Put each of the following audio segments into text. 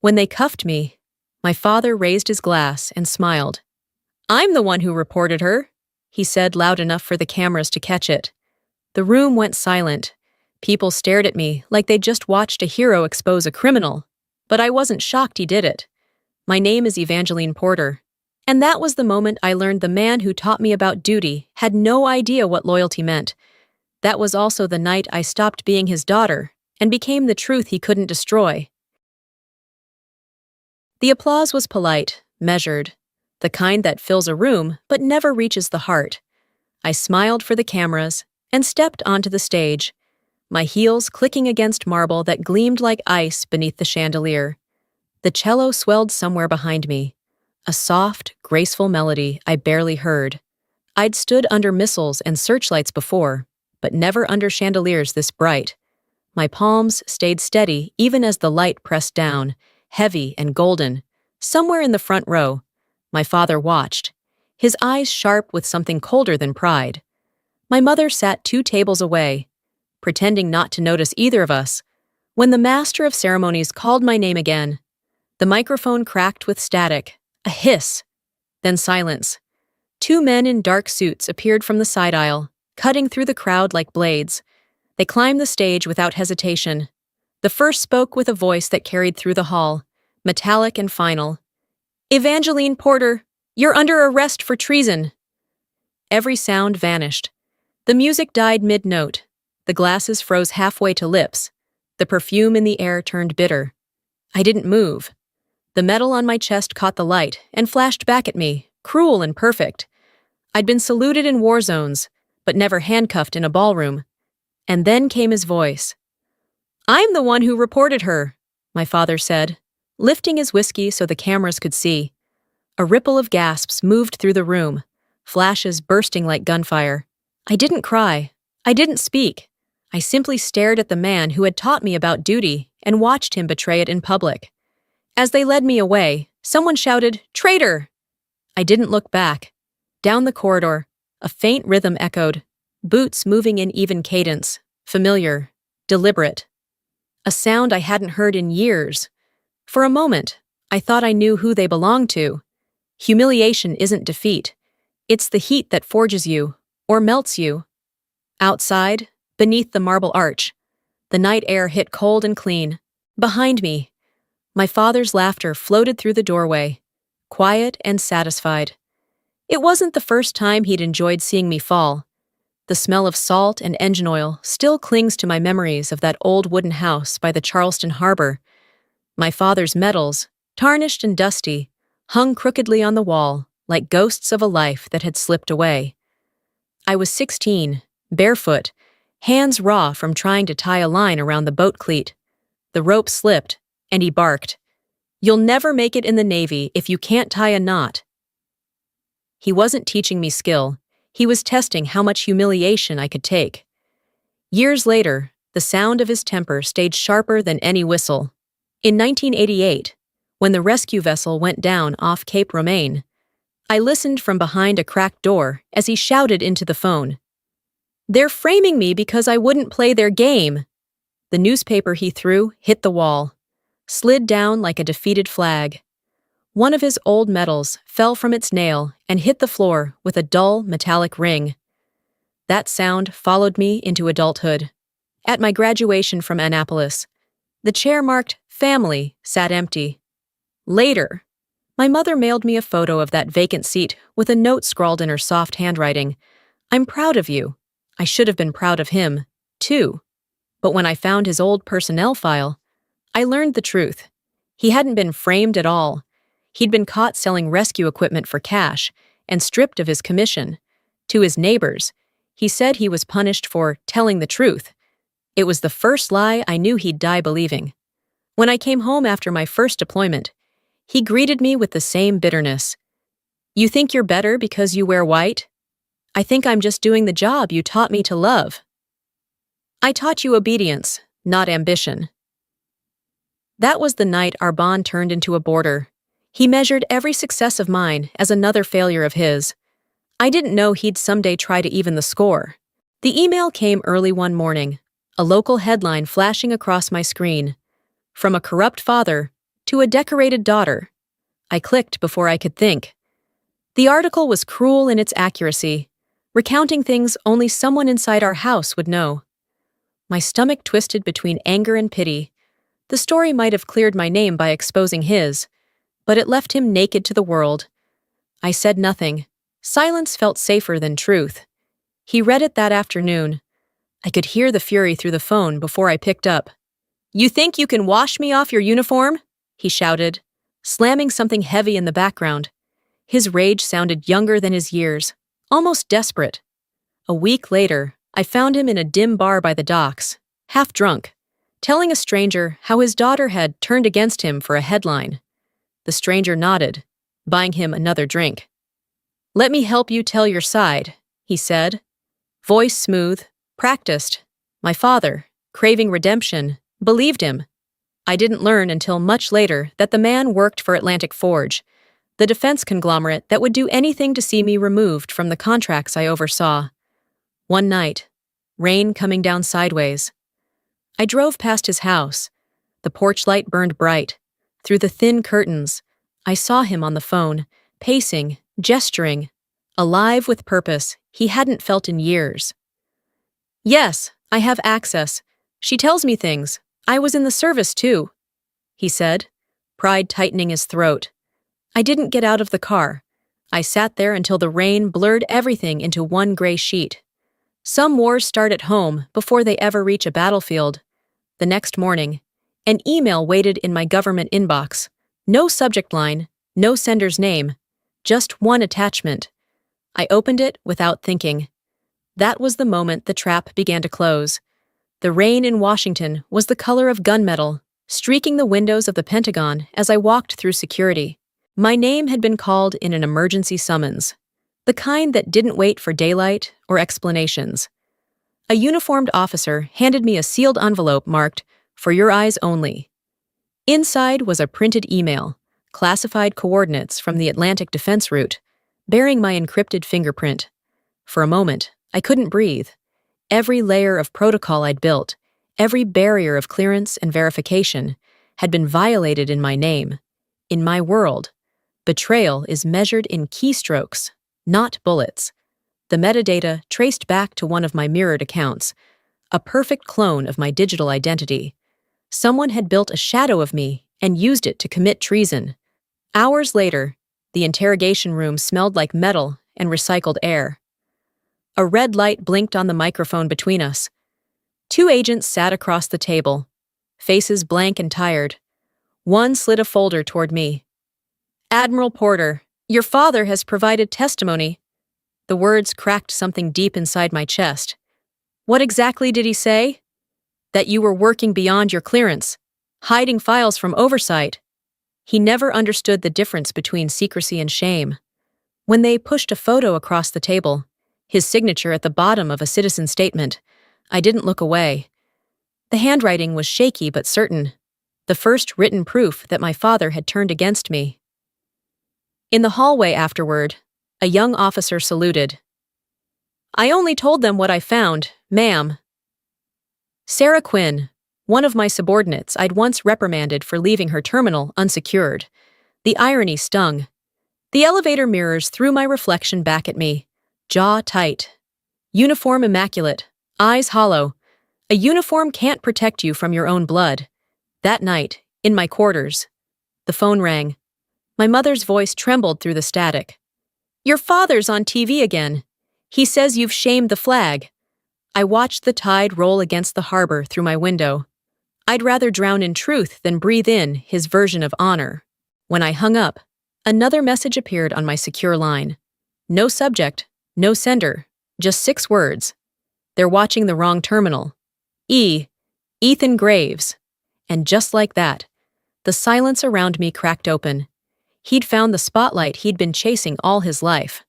When they cuffed me, my father raised his glass and smiled. "I'm the one who reported her," he said loud enough for the cameras to catch it. The room went silent. People stared at me like they'd just watched a hero expose a criminal. But I wasn't shocked he did it. My name is Evangeline Porter. And that was the moment I learned the man who taught me about duty had no idea what loyalty meant. That was also the night I stopped being his daughter and became the truth he couldn't destroy. The applause was polite, measured, the kind that fills a room but never reaches the heart. I smiled for the cameras and stepped onto the stage, my heels clicking against marble that gleamed like ice beneath the chandelier. The cello swelled somewhere behind me, a soft, graceful melody I barely heard. I'd stood under missiles and searchlights before, but never under chandeliers this bright. My palms stayed steady even as the light pressed down, heavy and golden. Somewhere in the front row, my father watched, his eyes sharp with something colder than pride. My mother sat 2 tables away, pretending not to notice either of us. When the master of ceremonies called my name again, the microphone cracked with static, a hiss, then silence. 2 men in dark suits appeared from the side aisle, cutting through the crowd like blades. They climbed the stage without hesitation. The first spoke with a voice that carried through the hall, metallic and final. "Evangeline Porter, you're under arrest for treason." Every sound vanished. The music died mid-note. The glasses froze halfway to lips. The perfume in the air turned bitter. I didn't move. The metal on my chest caught the light and flashed back at me, cruel and perfect. I'd been saluted in war zones, but never handcuffed in a ballroom. And then came his voice. "I'm the one who reported her," my father said, lifting his whiskey so the cameras could see. A ripple of gasps moved through the room, flashes bursting like gunfire. I didn't cry. I didn't speak. I simply stared at the man who had taught me about duty and watched him betray it in public. As they led me away, someone shouted, "Traitor!" I didn't look back. Down the corridor, a faint rhythm echoed, boots moving in even cadence, familiar, deliberate. A sound I hadn't heard in years. For a moment, I thought I knew who they belonged to. Humiliation isn't defeat. It's the heat that forges you, or melts you. Outside, beneath the marble arch, the night air hit cold and clean. Behind me, my father's laughter floated through the doorway, quiet and satisfied. It wasn't the first time he'd enjoyed seeing me fall. The smell of salt and engine oil still clings to my memories of that old wooden house by the Charleston harbor. My father's medals, tarnished and dusty, hung crookedly on the wall, like ghosts of a life that had slipped away. I was 16, barefoot, hands raw from trying to tie a line around the boat cleat. The rope slipped, and he barked, "You'll never make it in the Navy if you can't tie a knot." He wasn't teaching me skill. He was testing how much humiliation I could take. Years later, the sound of his temper stayed sharper than any whistle. In 1988, when the rescue vessel went down off Cape Romaine, I listened from behind a cracked door as he shouted into the phone. "They're framing me because I wouldn't play their game." The newspaper he threw hit the wall, slid down like a defeated flag. One of his old medals fell from its nail and hit the floor with a dull, metallic ring. That sound followed me into adulthood. At my graduation from Annapolis, the chair marked "Family" sat empty. Later, my mother mailed me a photo of that vacant seat with a note scrawled in her soft handwriting. "I'm proud of you." I should have been proud of him, too. But when I found his old personnel file, I learned the truth. He hadn't been framed at all. He'd been caught selling rescue equipment for cash and stripped of his commission. To his neighbors, he said he was punished for telling the truth. It was the first lie I knew he'd die believing. When I came home after my first deployment, he greeted me with the same bitterness. "You think you're better because you wear white? I think I'm just doing the job you taught me to love." I taught you obedience, not ambition. That was the night our bond turned into a border. He measured every success of mine as another failure of his. I didn't know he'd someday try to even the score. The email came early one morning, a local headline flashing across my screen. "From a corrupt father to a decorated daughter. I clicked before I could think. The article was cruel in its accuracy, recounting things only someone inside our house would know. My stomach twisted between anger and pity. The story might have cleared my name by exposing his, but it left him naked to the world. I said nothing. Silence felt safer than truth. He read it that afternoon. I could hear the fury through the phone before I picked up. "You think you can wash me off your uniform?" he shouted, slamming something heavy in the background. His rage sounded younger than his years, almost desperate. A week later, I found him in a dim bar by the docks, half drunk, telling a stranger how his daughter had turned against him for a headline. The stranger nodded, buying him another drink. "Let me help you tell your side," he said. Voice smooth, practiced. My father, craving redemption, believed him. I didn't learn until much later that the man worked for Atlantic Forge, the defense conglomerate that would do anything to see me removed from the contracts I oversaw. One night, rain coming down sideways. I drove past his house. The porch light burned bright. Through the thin curtains, I saw him on the phone, pacing, gesturing, alive with purpose he hadn't felt in years. "Yes, I have access. She tells me things. I was in the service too," he said, pride tightening his throat. I didn't get out of the car. I sat there until the rain blurred everything into one gray sheet. Some wars start at home before they ever reach a battlefield. The next morning, an email waited in my government inbox. No subject line, no sender's name, just one attachment. I opened it without thinking. That was the moment the trap began to close. The rain in Washington was the color of gunmetal, streaking the windows of the Pentagon as I walked through security. My name had been called in an emergency summons, the kind that didn't wait for daylight or explanations. A uniformed officer handed me a sealed envelope marked, "For your eyes only." Inside was a printed email, classified coordinates from the Atlantic defense route, bearing my encrypted fingerprint. For a moment, I couldn't breathe. Every layer of protocol I'd built, every barrier of clearance and verification, had been violated in my name. In my world, betrayal is measured in keystrokes, not bullets. The metadata traced back to one of my mirrored accounts, a perfect clone of my digital identity. Someone had built a shadow of me and used it to commit treason. Hours later, the interrogation room smelled like metal and recycled air. A red light blinked on the microphone between us. Two agents sat across the table, faces blank and tired. One slid a folder toward me. "Admiral Porter, your father has provided testimony." The words cracked something deep inside my chest. "What exactly did he say?" "That you were working beyond your clearance, hiding files from oversight." He never understood the difference between secrecy and shame. When they pushed a photo across the table, his signature at the bottom of a citizen statement, I didn't look away. The handwriting was shaky but certain, the first written proof that my father had turned against me. In the hallway afterward, a young officer saluted. "I only told them what I found, ma'am." Sarah Quinn, one of my subordinates I'd once reprimanded for leaving her terminal unsecured. The irony stung. The elevator mirrors threw my reflection back at me, jaw tight. Uniform immaculate, eyes hollow. A uniform can't protect you from your own blood. That night, in my quarters, the phone rang. My mother's voice trembled through the static. "Your father's on TV again. He says you've shamed the flag." I watched the tide roll against the harbor through my window. I'd rather drown in truth than breathe in his version of honor. When I hung up, another message appeared on my secure line. No subject, no sender, just 6 words. "They're watching the wrong terminal. Ethan Graves." And just like that, the silence around me cracked open. He'd found the spotlight he'd been chasing all his life.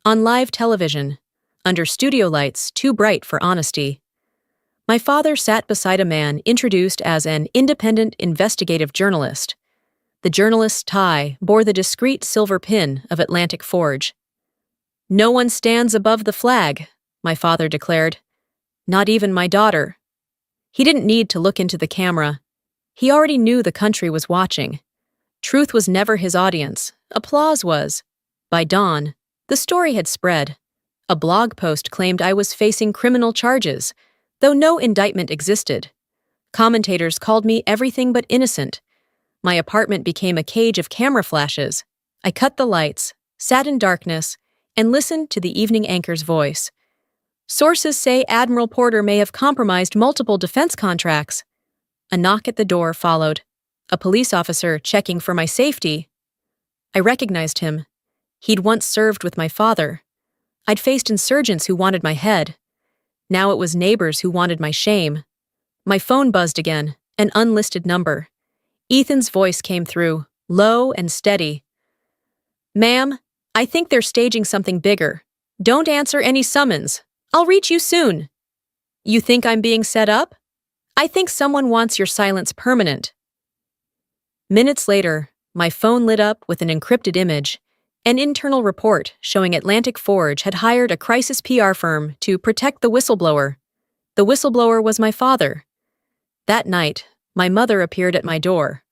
On live television, under studio lights too bright for honesty. My father sat beside a man introduced as an independent investigative journalist. The journalist's tie bore the discreet silver pin of Atlantic Forge. "No one stands above the flag," my father declared. "Not even my daughter." He didn't need to look into the camera. He already knew the country was watching. Truth was never his audience. Applause was. By dawn, the story had spread. A blog post claimed I was facing criminal charges, though no indictment existed. Commentators called me everything but innocent. My apartment became a cage of camera flashes. I cut the lights, sat in darkness, and listened to the evening anchor's voice. Sources say Admiral Porter may have compromised multiple defense contracts. A knock at the door followed. A police officer checking for my safety. I recognized him. He'd once served with my father. I'd faced insurgents who wanted my head. Now it was neighbors who wanted my shame. My phone buzzed again, an unlisted number. Ethan's voice came through, low and steady. "Ma'am, I think they're staging something bigger. Don't answer any summons. I'll reach you soon." "You think I'm being set up?" "I think someone wants your silence permanent." Minutes later, my phone lit up with an encrypted image. An internal report showing Atlantic Forge had hired a crisis PR firm to protect the whistleblower. The whistleblower was my father. That night, my mother appeared at my door,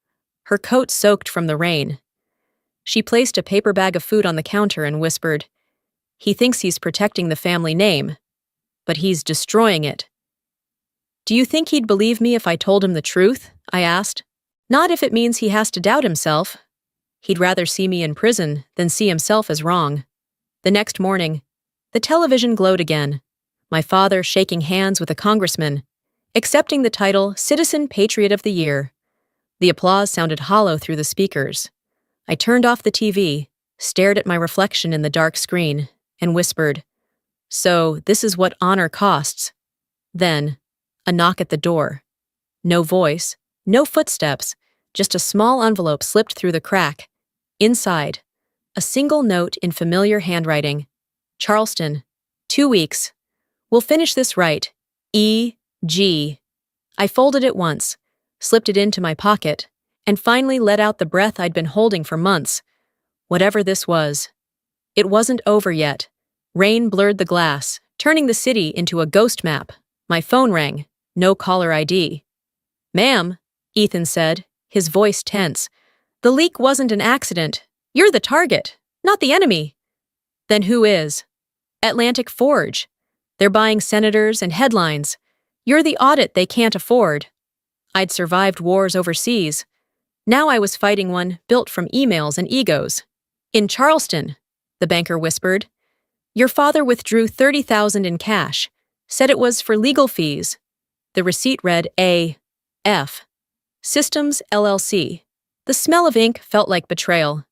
her coat soaked from the rain. She placed a paper bag of food on the counter and whispered, "He thinks he's protecting the family name, but he's destroying it." "Do you think he'd believe me if I told him the truth?" I asked. "Not if it means he has to doubt himself. He'd rather see me in prison than see himself as wrong." The next morning, the television glowed again. My father shaking hands with a congressman, accepting the title Citizen Patriot of the Year. The applause sounded hollow through the speakers. I turned off the TV, stared at my reflection in the dark screen, and whispered, "So this is what honor costs." Then, a knock at the door. No voice, no footsteps, just a small envelope slipped through the crack. Inside, a single note in familiar handwriting. "Charleston, 2 weeks. We'll finish this right. E.G." I folded it once, slipped it into my pocket, and finally let out the breath I'd been holding for months. Whatever this was. It wasn't over yet. Rain blurred the glass, turning the city into a ghost map. My phone rang. No caller ID. "Ma'am," Ethan said, his voice tense. "The leak wasn't an accident. You're the target, not the enemy." "Then who is?" "Atlantic Forge. They're buying senators and headlines. You're the audit they can't afford." I'd survived wars overseas. Now I was fighting one built from emails and egos. "In Charleston," the banker whispered. "Your father withdrew $30,000 in cash, said it was for legal fees." The receipt read A.F. Systems LLC. The smell of ink felt like betrayal.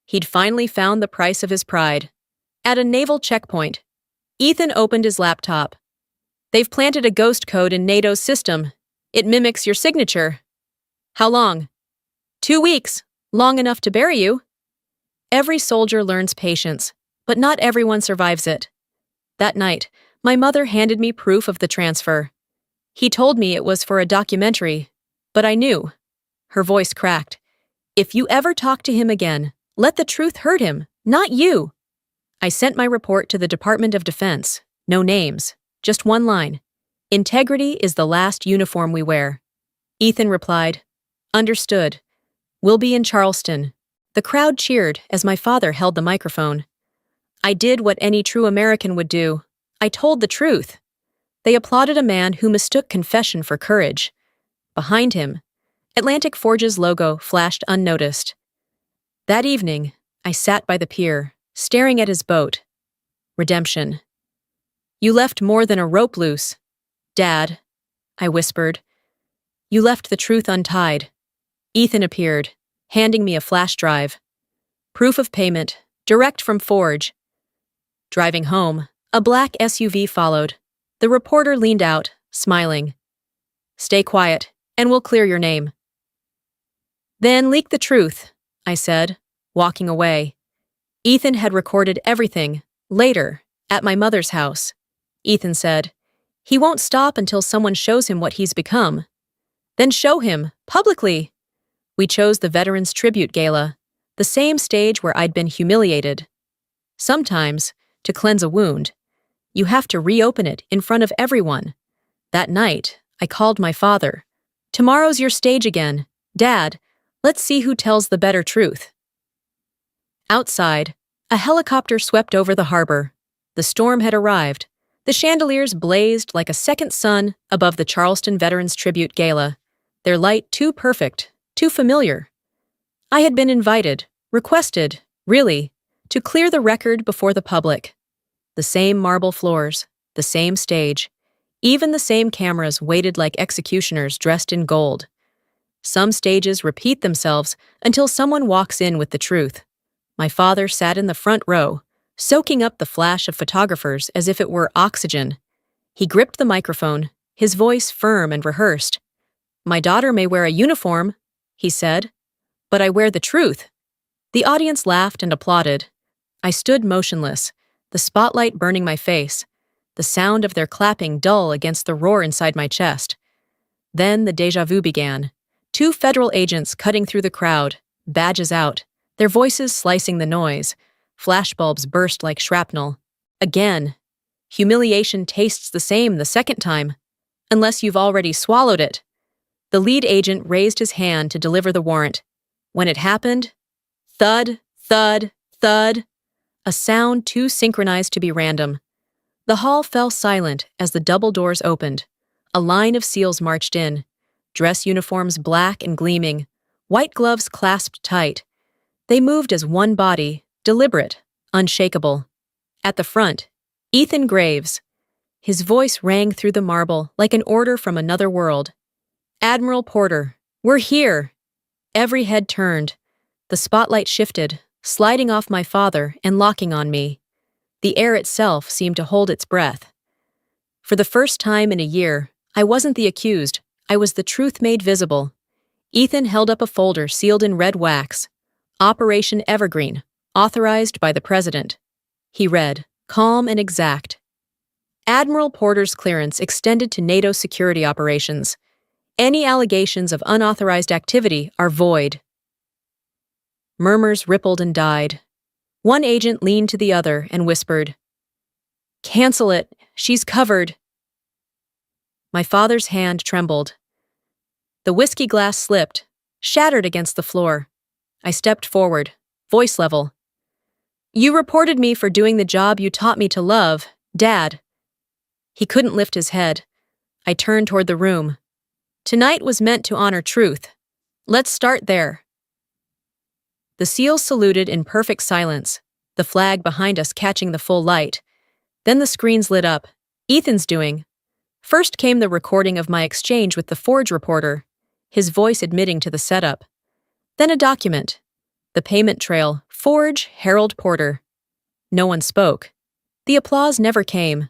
He'd finally found the price of his pride. At a naval checkpoint, Ethan opened his laptop. "They've planted a ghost code in NATO's system. It mimics your signature." "How long?" 2 weeks. Long enough to bury you." Every soldier learns patience, but not everyone survives it. That night, my mother handed me proof of the transfer. "He told me it was for a documentary, but I knew." Her voice cracked. "If you ever talk to him again, let the truth hurt him, not you." I sent my report to the Department of Defense. No names, just one line. "Integrity is the last uniform we wear." Ethan replied, "Understood. We'll be in Charleston." The crowd cheered as my father held the microphone. I did what any true American would do. I told the truth. They applauded a man who mistook confession for courage. Behind him, Atlantic Forge's logo flashed unnoticed. That evening, I sat by the pier, staring at his boat. Redemption. "You left more than a rope loose, Dad," I whispered. "You left the truth untied." Ethan appeared, handing me a flash drive. Proof of payment, direct from Forge. Driving home, a black SUV followed. The reporter leaned out, smiling. "Stay quiet, and we'll clear your name." "Then leak the truth," I said, walking away. Ethan had recorded everything, later, at my mother's house. Ethan said, "He won't stop until someone shows him what he's become." "Then show him, publicly." We chose the Veterans Tribute Gala, the same stage where I'd been humiliated. Sometimes, to cleanse a wound, you have to reopen it in front of everyone. That night, I called my father. "Tomorrow's your stage again. Dad, Let's see who tells the better truth. Outside, a helicopter swept over the harbor. The storm had arrived. The chandeliers blazed like a second sun above the Charleston Veterans Tribute Gala, their light too perfect, too familiar. I had been invited, requested, really, to clear the record before the public. The same marble floors, the same stage, even the same cameras waited like executioners dressed in gold. Some stages repeat themselves until someone walks in with the truth. My father sat in the front row, soaking up the flash of photographers as if it were oxygen. He gripped the microphone, his voice firm and rehearsed. "My daughter may wear a uniform," he said, "but I wear the truth." The audience laughed and applauded. I stood motionless, the spotlight burning my face, the sound of their clapping dull against the roar inside my chest. Then the déjà vu began. 2 federal agents cutting through the crowd, badges out, their voices slicing the noise. Flashbulbs burst like shrapnel. Again. Humiliation tastes the same the second time, unless you've already swallowed it. The lead agent raised his hand to deliver the warrant. When it happened, thud, thud, thud, a sound too synchronized to be random. The hall fell silent as the double doors opened. A line of SEALs marched in, dress uniforms black and gleaming, white gloves clasped tight. They moved as one body, deliberate, unshakable. At the front, Ethan Graves. His voice rang through the marble like an order from another world. "Admiral Porter, we're here!" Every head turned. The spotlight shifted, sliding off my father and locking on me. The air itself seemed to hold its breath. For the first time in a year, I wasn't the accused, I was the truth made visible. Ethan held up a folder sealed in red wax. Operation Evergreen, authorized by the President. He read, calm and exact. Admiral Porter's clearance extended to NATO security operations. Any allegations of unauthorized activity are void. Murmurs rippled and died. One agent leaned to the other and whispered, "Cancel it, she's covered." My father's hand trembled. The whiskey glass slipped, shattered against the floor. I stepped forward, voice level. "You reported me for doing the job you taught me to love, Dad." He couldn't lift his head. I turned toward the room. Tonight was meant to honor truth. Let's start there. The SEALs saluted in perfect silence, the flag behind us catching the full light. Then the screens lit up. Ethan's doing. First came the recording of my exchange with the Forge reporter, his voice admitting to the setup. Then a document. The payment trail, Forge, Harold Porter. No one spoke. The applause never came.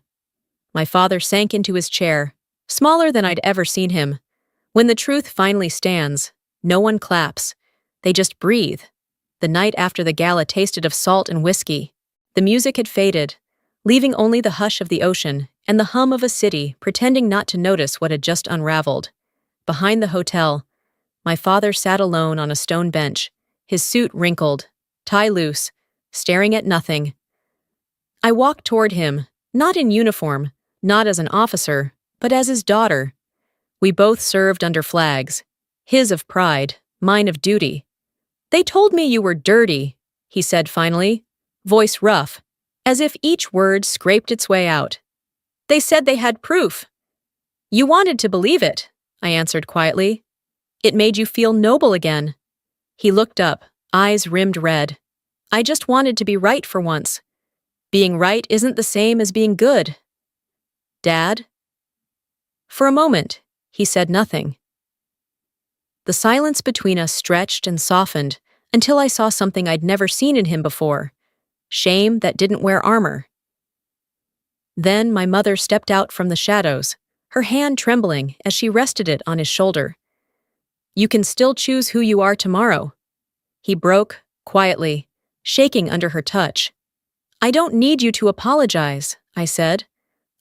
My father sank into his chair, smaller than I'd ever seen him. When the truth finally stands, no one claps. They just breathe. The night after the gala tasted of salt and whiskey. The music had faded, leaving only the hush of the ocean and the hum of a city pretending not to notice what had just unraveled. Behind the hotel, my father sat alone on a stone bench, his suit wrinkled, tie loose, staring at nothing. I walked toward him, not in uniform, not as an officer, but as his daughter. We both served under flags, his of pride, mine of duty. "They told me you were dirty," he said finally, voice rough, as if each word scraped its way out. "They said they had proof." "You wanted to believe it," I answered quietly. "It made you feel noble again." He looked up, eyes rimmed red. "I just wanted to be right for once. Being right isn't the same as being good." "Dad?" For a moment, he said nothing. The silence between us stretched and softened until I saw something I'd never seen in him before. Shame that didn't wear armor. Then my mother stepped out from the shadows, her hand trembling as she rested it on his shoulder. "You can still choose who you are tomorrow." He broke, quietly, shaking under her touch. "I don't need you to apologize," I said.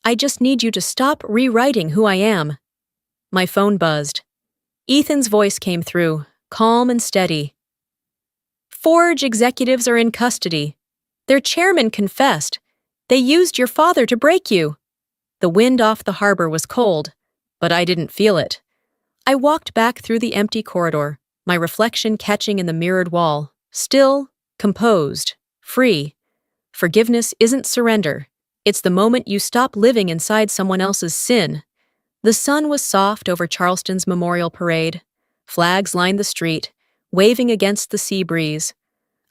"I just need you to stop rewriting who I am." My phone buzzed. Ethan's voice came through, calm and steady. "Forge executives are in custody. Their chairman confessed. They used your father to break you." The wind off the harbor was cold, but I didn't feel it. I walked back through the empty corridor, my reflection catching in the mirrored wall, still, composed, free. Forgiveness isn't surrender. It's the moment you stop living inside someone else's sin. The sun was soft over Charleston's Memorial Parade. Flags lined the street, waving against the sea breeze.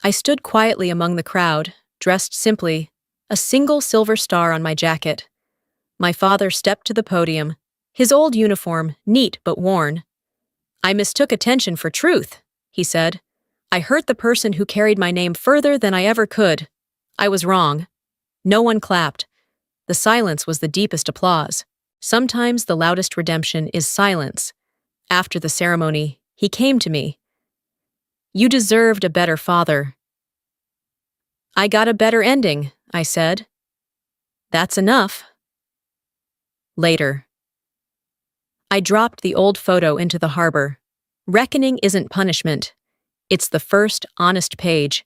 I stood quietly among the crowd, dressed simply, a single silver star on my jacket. My father stepped to the podium, his old uniform, neat but worn. "I mistook attention for truth," he said. "I hurt the person who carried my name further than I ever could. I was wrong." No one clapped. The silence was the deepest applause. Sometimes the loudest redemption is silence. After the ceremony, he came to me. "You deserved a better father." "I got a better ending," I said. "That's enough." Later. I dropped the old photo into the harbor. Reckoning isn't punishment. It's the first honest page.